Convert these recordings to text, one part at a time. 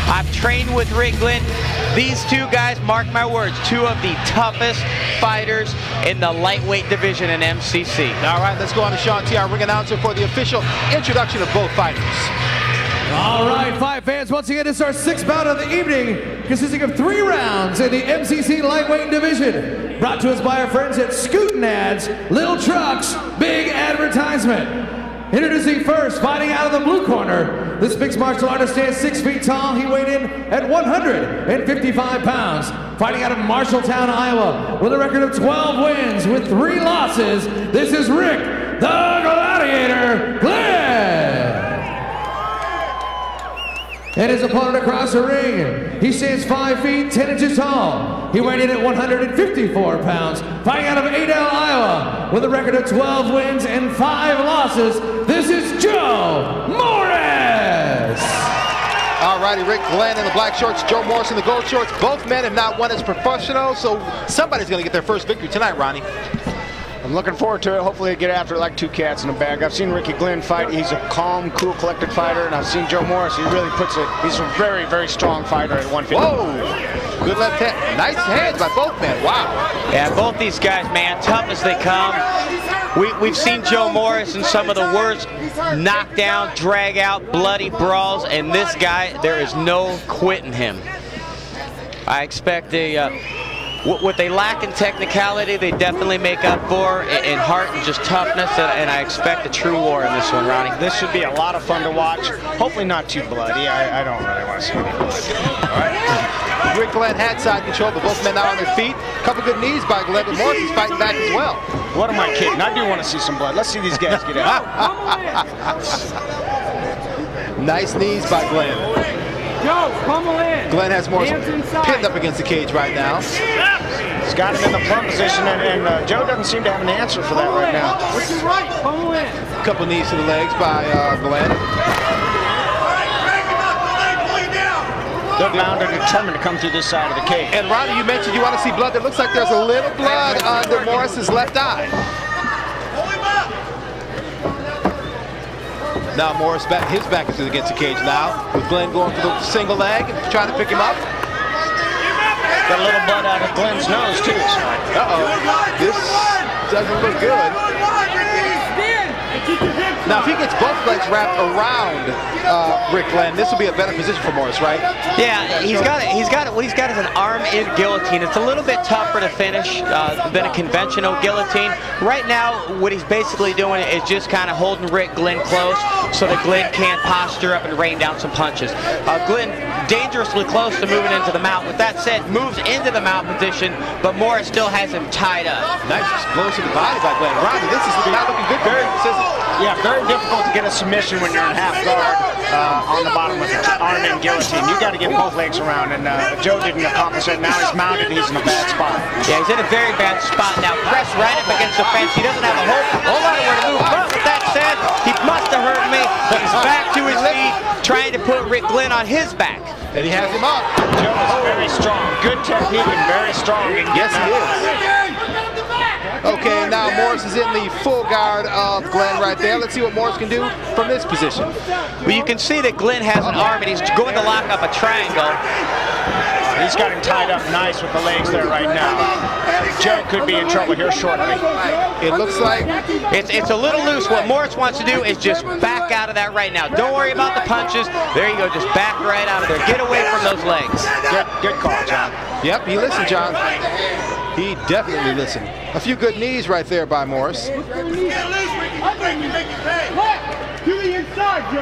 I've trained with Rick Glenn. These two guys, mark my words, two of the toughest fighters in the lightweight division in MCC. All right, let's go on to Sean T., our ring announcer, for the official introduction of both fighters. All right, fight fans, once again, it's our sixth bout of the evening, consisting of 3 rounds in the MCC lightweight division. Brought to us by our friends at Scootin' Ads, Little Trucks, Big Advertisement. Introducing first, fighting out of the blue corner, this mixed martial artist stands 6 feet tall. He weighed in at 155 pounds. Fighting out of Marshalltown, Iowa, with a record of 12 wins with 3 losses, this is Rick, the Gladiator Glenn. And his opponent across the ring, he stands 5 feet 10 inches tall. He weighed in at 154 pounds. Fighting out of Adel, Iowa, with a record of 12 wins and 5 losses, this is Joe Morris. All righty, Rick Glenn in the black shorts, Joe Morris in the gold shorts. Both men have not won as professionals, so somebody's going to get their first victory tonight, Ronnie. I'm looking forward to it. Hopefully, I get after it like 2 cats in a bag. I've seen Ricky Glenn fight. He's a calm, cool, collected fighter, and I've seen Joe Morris. He really puts it. He's a very, very strong fighter at 150. Whoa! Good left hand. Nice hands by both men. Wow. Yeah, both these guys, man, tough as they come. We've seen Joe Morris in some of the worst knockdown, drag out, bloody brawls, and this guy, there is no quitting him. I expect what they lack in technicality, they definitely make up for in heart and just toughness, and I expect a true war in this one, Ronnie. This should be a lot of fun to watch. Hopefully not too bloody. I don't really want to see any blood. All right. Rick Glenn had side control, but both men now on their feet. A couple good knees by Glenn, but Morris is fighting back as well. What am I kidding? I do want to see some blood. Let's see these guys get out. Nice knees by Glenn. Joe, pummel in. Glenn has Morris pinned up against the cage right now. He's got him in the plumb position, and Joe doesn't seem to have an answer for that right now. Which is right, pummel in. A couple knees to the legs by Glenn. They're bound and determined to come through this side of the cage. And Ronnie, you mentioned you want to see blood. There looks like there's a little blood under Morris's left eye. Now Morris his back is against the cage now, with Glenn going for the single leg and trying to pick him up. Got a little blood out of Glenn's nose too. Uh-oh, this doesn't look good. Now, if he gets both legs wrapped around Rick Glenn, this will be a better position for Morris, right? Yeah, what he's got is an arm-in guillotine. It's a little bit tougher to finish than a conventional guillotine. Right now, what he's basically doing is just kind of holding Rick Glenn close so that Glenn can't posture up and rain down some punches. Glenn dangerously close to moving into the mount. With that said, moves into the mount position, but Morris still has him tied up. Nice explosive body by Glenn. Ronnie, this is not looking good. Yeah, very difficult to get a submission when you're in half guard on the bottom with the arm-in guillotine. You got to get both legs around, and Joe didn't accomplish it. Now he's mounted. He's in a bad spot. Yeah, he's in a very bad spot now. Pressed right up against the fence. He doesn't have a whole lot of where to move. But with that said, he must have hurt me. He's back to his feet, trying to put Rick Glenn on his back. And he has him up. Joe is very strong. Good technique and very strong. Yes, he is. Okay, now Morris is in the full guard of Glenn right there. Let's see what Morris can do from this position. Well, you can see that Glenn has an arm, and he's going to lock up a triangle. He's got him tied up nice with the legs there right now. Joe could be in trouble here shortly. It looks like it's a little loose. What Morris wants to do is just back out of that right now. Don't worry about the punches. There you go, just back right out of there. Get away from those legs. Good call, John. Yep, he listened, John. He definitely listened. A few good knees right there by Morris.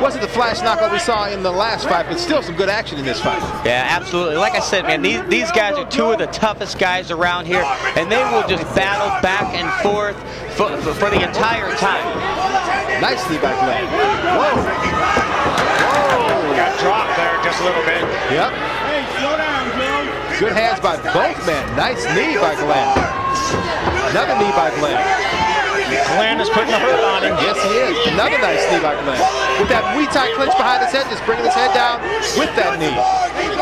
Wasn't the flash knockout we saw in the last fight, but still some good action in this fight. Yeah, absolutely. Like I said, man, these guys are two of the toughest guys around here, and they will just battle back and forth for the entire time. Nicely by Glenn. Whoa. Whoa. Got dropped there just a little bit. Yep. Hey, slow down, Joe. Good hands by both men. Nice knee by Glenn. Another knee by Glenn. Glenn is putting a hurt on him. Yes, he is. Another nice knee by Glenn. With that Muay-Thai clinch behind his head, just bringing his head down with that knee.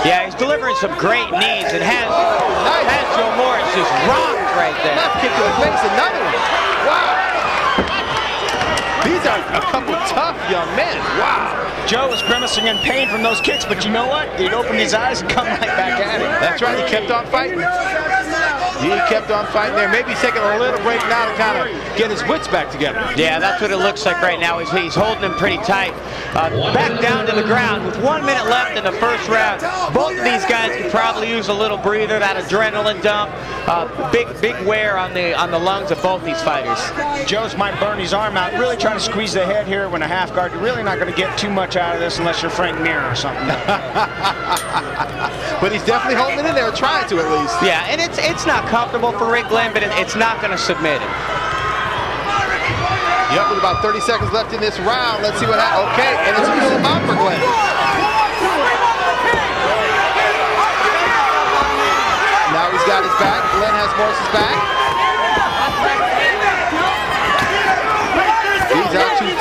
Yeah, he's delivering some great knees. It has Joe Morris just rocked right there. Left kick to the face, another one. Wow. These are a couple tough young men. Wow. Joe was grimacing in pain from those kicks, but you know what? He'd opened his eyes and come right back at him. That's right, he kept on fighting. He kept on fighting there. Maybe he's taking a little break now to kind of get his wits back together. Yeah, that's what it looks like right now. He's holding him pretty tight. Back down to the ground with 1 minute left in the first round. Both of these guys could probably use a little breather, that adrenaline dump. Big wear on the lungs of both these fighters. Joe's might burn his arm out, really trying to squeeze the head here when a half guard. You're really not going to get too much out of this unless you're Frank Mir or something. But he's definitely holding it in there, trying to at least. Yeah, and it's not comfortable for Rick Glenn, but it's not going to submit him. Yep, with about 30 seconds left in this round. Let's see what happens. Okay, and it's a full amount for Glenn. Now he's got his back. Glenn has Morris's back. These are two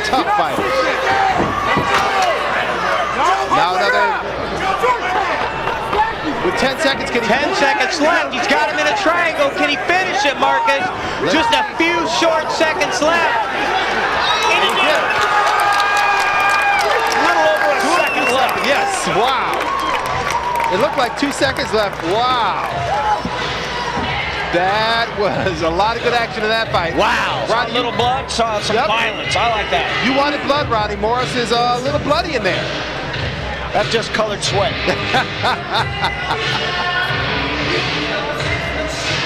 tough fighters. Now another. With 10 seconds, can he 10 seconds left. He's got him in a triangle. Can he finish it, Marcus? Just a few short seconds left. And he did it. A little over a second left. Yes, wow. It looked like 2 seconds left. Wow. That was a lot of good action in that fight. Wow. Saw a little blood, saw some violence. I like that. You wanted blood, Ronnie. Morris is a little bloody in there. That's just colored sweat.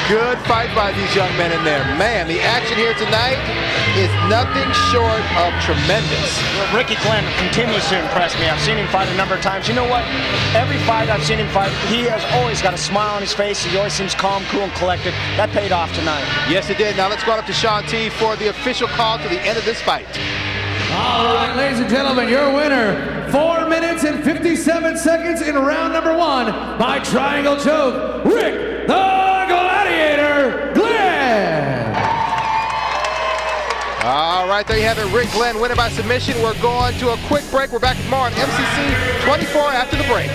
Good fight by these young men in there. Man, the action here tonight is nothing short of tremendous. Well, Ricky Glenn continues to impress me. I've seen him fight a number of times. You know what? Every fight I've seen him fight, he has always got a smile on his face. He always seems calm, cool, and collected. That paid off tonight. Yes, it did. Now let's go up to Sean T for the official call to the end of this fight. All right, ladies and gentlemen, your winner, 4 minutes and 57 seconds in round number 1 by triangle choke, Rick the Gladiator Glenn. All right, there you have it. Rick Glenn winning by submission. We're going to a quick break. We're back with more on MCC 24 after the break.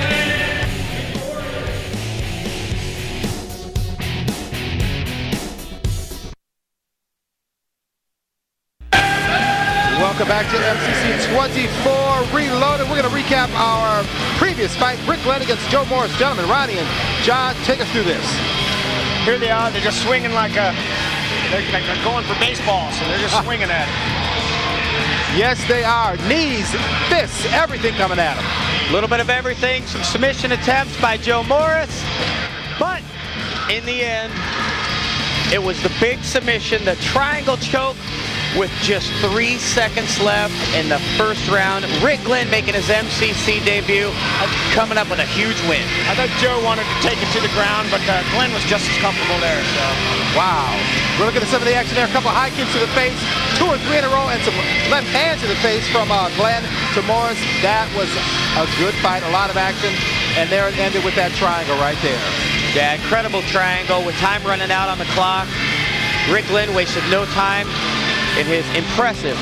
Welcome back to MCC 24 Reloaded. We're going to recap our previous fight, Rick Glenn against Joe Morris. Gentlemen, Ronnie and John, take us through this. Here they are. They're just swinging like they're going for baseball, so they're just swinging at it. Yes, they are. Knees, fists, everything coming at them. A little bit of everything. Some submission attempts by Joe Morris. But in the end, it was the big submission, the triangle choke, with just 3 seconds left in the first round. Rick Glenn making his MCC debut, coming up with a huge win. I thought Joe wanted to take it to the ground, but Glenn was just as comfortable there. So. Wow. We're looking at some of the action there. A couple high kicks to the face, 2 or 3 in a row, and some left hands to the face from Glenn to Morris. That was a good fight, a lot of action, and there it ended with that triangle right there. Yeah, incredible triangle with time running out on the clock. Rick Glenn wasted no time in his impressive